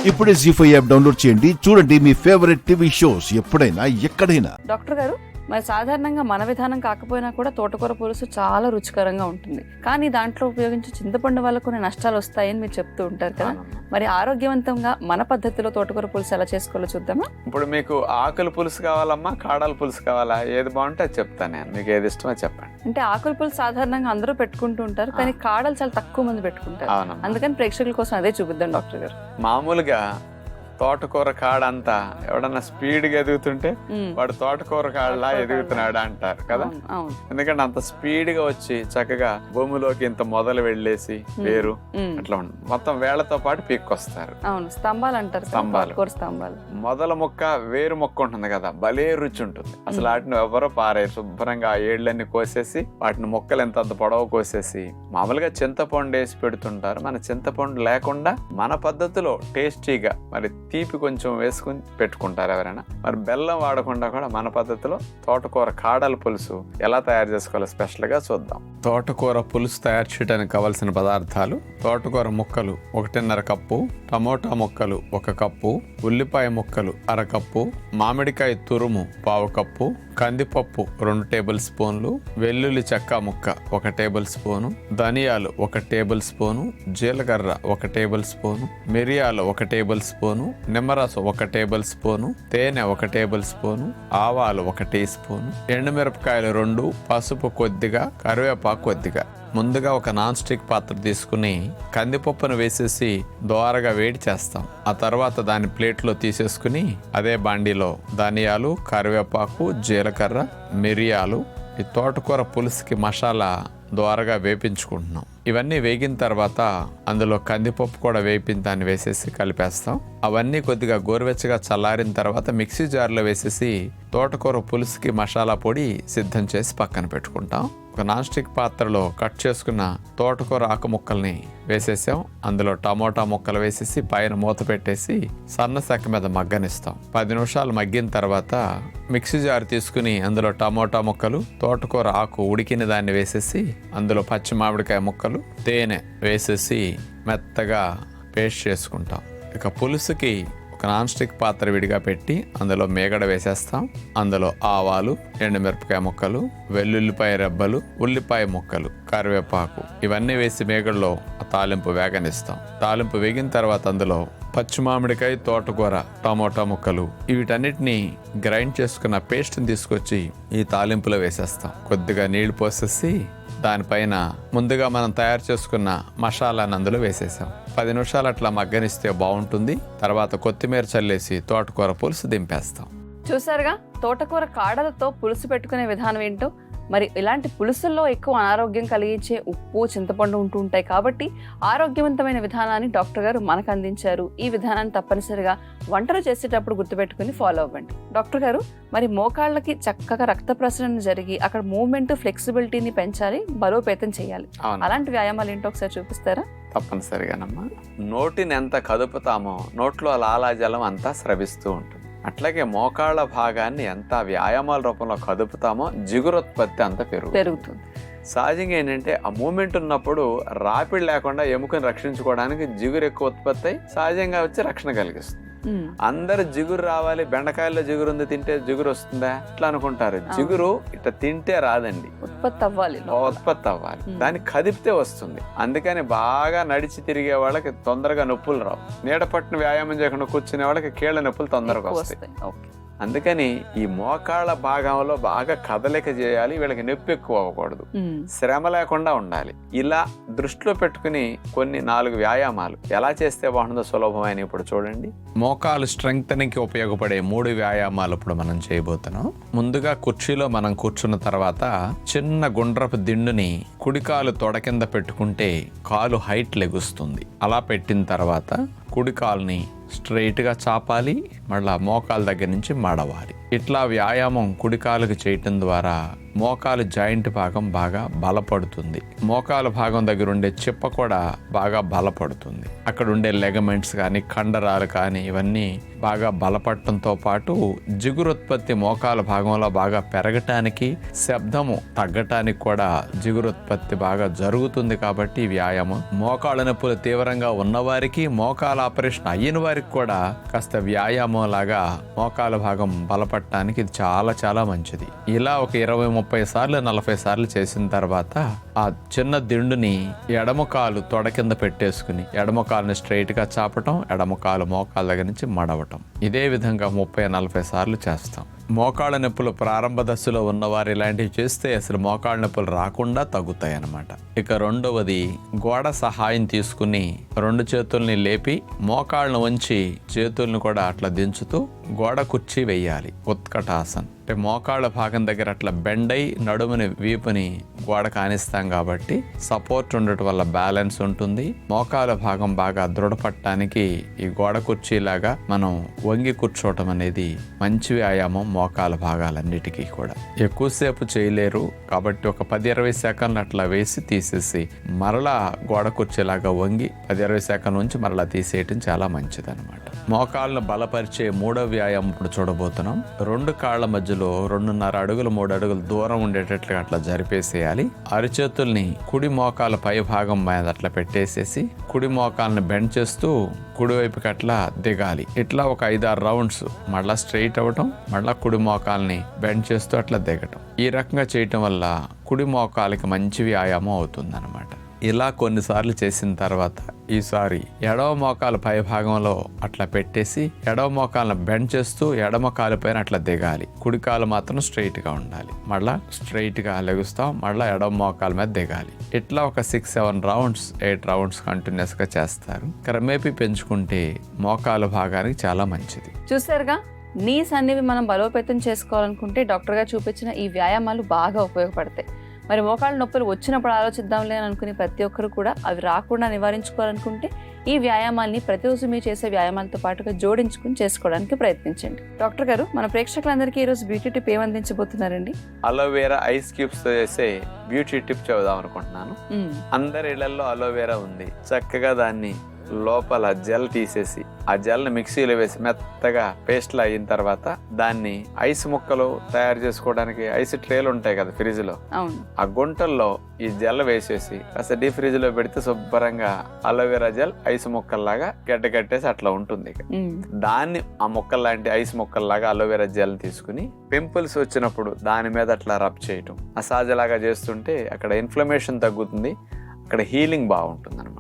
ఇప్పుడే జీ5 app download చేయండి. చూడండి మీ ఫేవరెట్ టీవీ షోస్ ఎప్పుడైనా ఎక్కడైనా. డాక్టర్ గారు, మరి సాధారణంగా మన విధానం కాకపోయినా కూడా తోటకూర పులుసు చాలా రుచికరంగా ఉంటుంది. కానీ దాంట్లో ఉపయోగించే చింతపండు వల్ల కొన్ని నష్టాలు వస్తాయని మీరు చెప్తూ ఉంటారు కదా. మరి ఆరోగ్యవంతంగా మన పద్ధతిలో తోటకూర పులుసు ఎలా చేసుకోవాలో చూద్దామా? ఇప్పుడు మీకు ఆకుల పులుసు కావాలమ్మా, కాడల పులుసు కావాలా? ఏది బాగుంటే అది చెప్తాను నేను. మీకు ఏది ఇష్టమో చెప్పండి. అంటే ఆకుల పులుసు సాధారణంగా అందరూ పెట్టుకుంటూ ఉంటారు, కానీ కాడలు చాలా తక్కువ మంది పెట్టుకుంటారు. అందుకని ప్రేక్షకుల కోసం అదే చూపిద్దాం డాక్టర్ గారు. మామూలుగా తోటకూర కాడ అంతా ఎవడన్నా స్పీడ్గా ఎదుగుతుంటే వాడు తోటకూర కాడలా ఎదుగుతున్నాడు అంటారు కదా. ఎందుకంటే అంత స్పీడ్గా వచ్చి చక్కగా భూమిలోకి ఇంత మొదలు వెళ్ళేసి వేరు అట్లా ఉంటుంది. మొత్తం వేళ్లతో పాటు పీక్కొస్తారు. స్తంభాలు అంటారు. స్తంభాలు మొదల మొక్క వేరు మొక్క ఉంటుంది కదా, భలే రుచి ఉంటుంది. అసలు వాటిని ఎవరో పారేరు. శుభ్రంగా ఆ ఏళ్ళన్ని కోసేసి వాటిని మొక్కలు ఎంత పొడవు కోసేసి మామూలుగా చింతపండు వేసి పెడుతుంటారు. మన చింతపండు లేకుండా మన పద్ధతిలో టేస్టీగా మరి తీపి కొంచెం వేసుకుని పెట్టుకుంటారు ఎవరైనా. మరి బెల్లం వాడకుండా కూడా మన పద్ధతిలో తోటకూర కాడల పులుసు ఎలా తయారు చేసుకోవాలో స్పెషల్ గా చూద్దాం. తోటకూర పులుసు తయారు చేయడానికి కావలసిన పదార్థాలు: తోటకూర ముక్కలు 1.5 కప్పు, టమోటా ముక్కలు 1 కప్పు, ఉల్లిపాయ ముక్కలు 1/2 కప్పు, మామిడికాయ తురుము 1/2 కప్పు, కందిపప్పు 2 టేబుల్ స్పూన్లు, వెల్లుల్లి చెక్క ముక్క 1 టేబుల్ స్పూను, ధనియాలు 1 టేబుల్ స్పూను, జీలకర్ర 1 టేబుల్ స్పూను, మిరియాలు 1 టేబుల్ స్పూను, నిమ్మరసం 1 టేబుల్ స్పూను, తేనె 1 టేబుల్ స్పూను, ఆవాలు 1 టీ స్పూను, ఎండుమిరపకాయలు 2, పసుపు కొద్దిగా, కరివేపాకు కొద్దిగా. ముందుగా ఒక నాన్ స్టిక్ పాత్ర తీసుకుని కందిపప్పును వేసేసి దోరగా వేడి చేస్తాం. ఆ తర్వాత దాని ప్లేట్లో తీసేసుకుని అదే బాండీలో ధనియాలు, కరివేపాకు, జీలకర్ర, మిరియాలు, ఈ తోటకూర పులుసుకి మసాలా దోరగా వేపించుకుంటున్నాం. ఇవన్నీ వేగిన తర్వాత అందులో కందిపప్పు కూడా వేపిన దాన్ని వేసేసి కలిపేస్తాం. అవన్నీ కొద్దిగా గోరువెచ్చగా చల్లారిన తర్వాత మిక్సీ జార్లో వేసేసి తోటకూర పులుసుకి మసాలా పొడి సిద్ధం చేసి పక్కన పెట్టుకుంటాం. ఒక నాన్ స్టిక్ పాత్రలో కట్ చేసుకున్న తోటకూర ఆకు ముక్కల్ని వేసేసాం. అందులో టమోటా ముక్కలు వేసేసి పైన మూత పెట్టేసి సన్న సెక్క మీద మగ్గనిస్తాం. 10 నిమిషాలు మగ్గిన తర్వాత మిక్సీ జార్ తీసుకుని అందులో టమోటా ముక్కలు, తోటకూర ఆకు ఉడికిన దాన్ని వేసేసి అందులో పచ్చి మామిడికాయ ముక్కలు, తేనె వేసేసి మెత్తగా పేస్ట్ చేసుకుంటాం. ఇక పులుసుకి ఒక నాన్ స్టిక్ పాత్ర విడిగా పెట్టి అందులో మేగడ వేసేస్తాం. అందులో ఆవాలు, ఎండుమిరపకాయ ముక్కలు, వెల్లుల్లిపాయ రెబ్బలు, ఉల్లిపాయ ముక్కలు, కరివేపాకు ఇవన్నీ వేసి మేగడలో తాలింపు వేగనిస్తాం. తాలింపు వేగిన తర్వాత అందులో పచ్చి మామిడికాయ, తోటకూర, టమోటా ముక్కలు వీటన్నిటిని గ్రైండ్ చేసుకున్న పేస్ట్ని తీసుకొచ్చి ఈ తాలింపులో వేసేస్తాం. కొద్దిగా నీళ్లు పోసేసి దానిపైన ముందుగా మనం తయారు చేసుకున్న మసాలాను అందులో వేసేసాం. 10 నిమిషాలు అట్లా మగ్గనిస్తే బాగుంటుంది. తర్వాత కొత్తిమీర చల్లేసి తోటకూర పులుసు దింపేస్తాం. చూసారుగా తోటకూర కాడలతో పులుసు పెట్టుకునే విధానం ఏంటో. మరి ఇలాంటి పులుసుల్లో ఎక్కువ అనారోగ్యం కలిగించే ఉప్పు, చింతపండు ఉంటూ ఉంటాయి. కాబట్టి ఆరోగ్యవంతమైన విధానాన్ని డాక్టర్ గారు మనకు అందించారు. ఈ విధానాన్ని తప్పనిసరిగా వంటలు చేసేటప్పుడు గుర్తుపెట్టుకుని ఫాలో అవ్వండి. డాక్టర్ గారు, మరి మోకాళ్ళకి చక్కగా రక్త ప్రసరణ జరిగి అక్కడ మూవ్మెంట్, ఫ్లెక్సిబిలిటీని పెంచాలి, బలోపేతం చేయాలి. అలాంటి వ్యాయామాలు ఏంటో ఒకసారి చూపిస్తారా? తప్పనిసరిగానమ్మా. నోటిని ఎంత కదుపుతామో నోట్లో లాలాజలం అంతా స్రవిస్తూ ఉంటుంది. అట్లాగే మోకాళ్ళ భాగాన్ని ఎంత వ్యాయామాల రూపంలో కదుపుతామో జిగురోత్పత్తి అంత పెరుగుతుంది. సహజంగా ఏంటంటే ఆ మూమెంట్ ఉన్నప్పుడు రాపిడి లేకుండా ఎముకని రక్షించుకోవడానికి జిగురు ఎక్కువ ఉత్పత్తి అయి సహజంగా వచ్చి రక్షణ కలిగిస్తుంది. అందరు జిగురు రావాలి, బెండకాయల్లో జిగురు ఉంది తింటే జిగురు వస్తుందా ఇట్లా అనుకుంటారు. జిగురు ఇట్లా తింటే రాదండి, ఉత్పత్తి అవ్వాలి. దాన్ని కదిపితే వస్తుంది. అందుకని బాగా నడిచి తిరిగే వాళ్ళకి తొందరగా నొప్పులు రావు. నీడ పట్టిన వ్యాయామం చేయకుండా కూర్చునే వాళ్ళకి కీళ్ళ నొప్పులు తొందరగా వస్తాయి. అందుకని ఈ మోకాళ్ళ భాగంలో బాగా కదలిక చేయాలి. వీళ్ళకి నొప్పి ఎక్కువ అవ్వకూడదు, శ్రమ లేకుండా ఉండాలి. ఇలా దృష్టిలో పెట్టుకుని కొన్ని 4 వ్యాయామాలు ఎలా చేస్తే బాగుంటుందో సులభమైన ఇప్పుడు చూడండి. మోకాలు స్ట్రెంగ్తనింగ్కి ఉపయోగపడే 3 వ్యాయామాలు ఇప్పుడు మనం చేయబోతున్నాం. ముందుగా కుర్చీలో మనం కూర్చున్న తర్వాత చిన్న గుండ్రపు దిండుని కుడికాలు తొడ కింద పెట్టుకుంటే కాలు హైట్ లెగుస్తుంది. అలా పెట్టిన తర్వాత కుడి కాలుని స్ట్రైట్గా చాపాలి, మళ్ళా మోకాల దగ్గర నుంచి మడవాలి. ఇట్లా వ్యాయామం కుడికాలుకి చేయటం ద్వారా మోకాలు జాయింట్ భాగం బాగా బలపడుతుంది. మోకాలు భాగం దగ్గర ఉండే చిప్ప కూడా బాగా బలపడుతుంది. అక్కడ ఉండే లెగమెంట్స్ కానీ కండరాలు కానీ ఇవన్నీ బాగా బలపడటంతో పాటు జిగురుత్పత్తి మోకాల భాగంలో బాగా పెరగటానికి, శబ్దము తగ్గటానికి కూడా జిగురుత్పత్తి బాగా జరుగుతుంది. కాబట్టి వ్యాయామం మోకాళ్ళ నొప్పులు తీవ్రంగా ఉన్నవారికి, మోకాల ఆపరేషన్ అయిన వారికి కూడా కాస్త వ్యాయామం లాగా మోకాల భాగం బలపడటానికి ఇది చాలా చాలా మంచిది. ఇలా ఒక 20-30 సార్లు 40 సార్లు చేసిన తర్వాత ఆ చిన్న దిండుని ఎడమ కాలు తొడ కింద పెట్టేసుకుని ఎడమ కాలుని స్ట్రైట్ గా చాపటం, ఎడమ కాలు మోకాల దగ్గర నుంచి మడవటం. ఇదే విధంగా 30-40 సార్లు చేస్తాం. మోకాళ్ళ నొప్పులు ప్రారంభ దశలో ఉన్నవారు ఇలాంటివి చేస్తే అసలు మోకాళ్ళ నొప్పులు రాకుండా తగ్గుతాయి అన్నమాట. ఇక రెండవది, గోడ సహాయం తీసుకుని 2 చేతుల్ని లేపి మోకాళ్ళను ఉంచి చేతుల్ని కూడా అట్లా దించుతూ గోడ కుర్చీ వెయ్యాలి. ఉత్కటాసన్ అంటే మోకాళ్ళ భాగం దగ్గర అట్లా బెండై నడుముని వీపుని గోడ కానిస్తాం కాబట్టి సపోర్ట్ ఉండటం వల్ల బ్యాలెన్స్ ఉంటుంది. మోకాళ్ళ భాగం బాగా దృఢపడటానికి ఈ గోడ కుర్చీలాగా మనం వంగి కూర్చోవటం అనేది మంచి వ్యాయామం మోకాళ్ళ భాగాలన్నిటికీ కూడా. ఎక్కువసేపు చేయలేరు కాబట్టి ఒక 10-20 సెకండ్లు అట్లా వేసి తీసేసి మరలా గోడ కుర్చీలాగా వంగి 10-20 సెకండ్ల నుంచి మరలా తీసేయటం చాలా మంచిది అనమాట. మోకాళ్ళను బలపరిచే మూడో వ్యాయామం ఇప్పుడు చూడబోతున్నాం. 2 కాళ్ళ మధ్యలో 2.5 అడుగులు 3 అడుగులు దూరం ఉండేటట్లుగా అట్లా జరిపేసేయాలి. అరిచేతుల్ని కుడి మోకాల పై భాగం మీద అట్లా పెట్టేసేసి కుడి మోకాలను బెండ్ చేస్తూ కుడివైపుకి అట్లా దిగాలి. ఇట్లా ఒక 5-6 రౌండ్స్ మళ్ళా స్ట్రైట్ అవ్వటం, మళ్ళా కుడి మోకాల్ని బెండ్ చేస్తూ అట్లా దిగటం. ఈ రకంగా చేయటం వల్ల కుడి మోకాలకి మంచి వ్యాయామం అవుతుంది అనమాట. ఇలా కొన్నిసార్లు చేసిన తర్వాత ఈసారి ఎడవ మోకాలు పై భాగంలో అట్లా పెట్టేసి ఎడవ మోకాలను బెండ్ చేస్తూ ఎడమ కాలు పైన అట్లా దిగాలి. కుడి కాలు మాత్రం స్ట్రైట్ గా ఉండాలి. మళ్ళా స్ట్రైట్ గా లెగుస్తాం, మళ్ళా ఎడవ మోకాల మీద దిగాలి. ఇట్లా ఒక 6-7 రౌండ్స్ 8 రౌండ్స్ కంటిన్యూస్ గా చేస్తారు. క్రమేపీ పెంచుకుంటే మోకాలు భాగానికి చాలా మంచిది. చూసారుగా, నీస్ అనేవి మనం బలోపేతం చేసుకోవాలనుకుంటే డాక్టర్ గారు చూపించిన ఈ వ్యాయామాలు బాగా ఉపయోగపడతాయి. మరి మోకాళ్ళ నొప్పులు వచ్చినప్పుడు ఆలోచిద్దాంలే అని అనుకుని ప్రతి ఒక్కరు కూడా అవి రాకుండా నివారించుకోవాలనుకుంటే ఈ వ్యాయామాల్ని ప్రతిరోజు మీరు చేసే వ్యాయామాలతో పాటుగా జోడించుకుని చేసుకోవడానికి ప్రయత్నించండి. డాక్టర్ గారు, మన ప్రేక్షకులందరికీ ఈరోజు బ్యూటీ టిప్ ఏమందించబోతున్నారండి? అలోవెరా ఐస్ క్యూబ్స్ తో చేసే బ్యూటీ టిప్ చెబుదాం అనుకుంటున్నాను. అందరి ఇళ్లలో అలోవెరా ఉంది. చక్కగా దాన్ని లోపల జెల్ తీసేసి ఆ జెల్ని మిక్సీలో వేసి మెత్తగా పేస్ట్లు అయిన తర్వాత దాన్ని ఐస్ ముక్కలు తయారు చేసుకోవడానికి ఐస్ ట్రేలు ఉంటాయి కదా ఫ్రిడ్జ్ లో, ఆ గుంటల్లో ఈ జెల్ వేసేసి కాస్త డీప్ ఫ్రిడ్జ్ లో పెడితే శుభ్రంగా అలోవెరా జెల్ ఐస్ ముక్కల్లాగా గడ్డకట్టేసి అట్లా ఉంటుంది. దాన్ని ఆ ముక్కల్లాంటి ఐస్ ముక్కల్లాగా అలోవెరా జెల్ తీసుకుని పింపుల్స్ వచ్చినప్పుడు దాని మీద అట్లా రబ్ చేయటం, మసాజ్ లాగా చేస్తుంటే అక్కడ ఇన్ఫ్లమేషన్ తగ్గుతుంది, అక్కడ హీలింగ్ బాగుంటుంది అనమాట.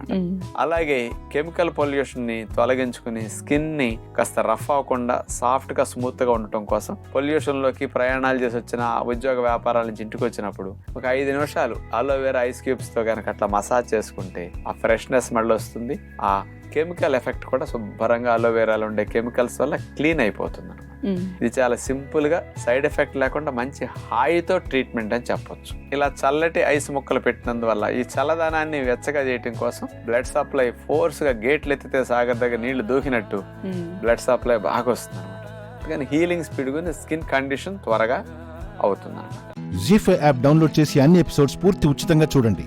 అలాగే కెమికల్ పొల్యూషన్ ని తొలగించుకుని స్కిన్ ని కాస్త రఫ్ అవ్వకుండా సాఫ్ట్ గా స్మూత్ గా ఉండటం కోసం పొల్యూషన్ లోకి ప్రయాణాలు చేసి వచ్చిన ఉద్యోగ వ్యాపారాల నుంచి ఇంటికి వచ్చినప్పుడు ఒక 5 నిమిషాలు అలోవెరా ఐస్ క్యూబ్స్ తో కనుక అట్లా మసాజ్ చేసుకుంటే ఆ ఫ్రెష్నెస్ మళ్ళీ వస్తుంది. ఆ కెమికల్ ఎఫెక్ట్ కూడా శుభ్రంగా అలోవెరాలో ఉండే కెమికల్స్ వల్ల క్లీన్ అయిపోతుంది అనమాట. ఇది చాలా సింపుల్ గా సైడ్ ఎఫెక్ట్ లేకుండా మంచి హాయితో ట్రీట్మెంట్ అని చెప్పొచ్చు. ఇలా చల్లటి ఐస్ ముక్కలు పెట్టినందువల్ల ఈ చల్లదనాన్ని వెచ్చగా చేయటం కోసం బ్లడ్ సప్లై ఫోర్స్ గా గేట్లు ఎత్తితే సాగర్ దగ్గర నీళ్లు దూకినట్టు బ్లడ్ సప్లై బాగా వస్తుంది అనమాట. కానీ హీలింగ్ స్పీడ్ గురించి స్కిన్ కండిషన్ త్వరగా అవుతుంది అనమాట. జీ5 యాప్ డౌన్లోడ్ చేసి అన్ని ఎపిసోడ్స్ పూర్తి ఉచితంగా చూడండి.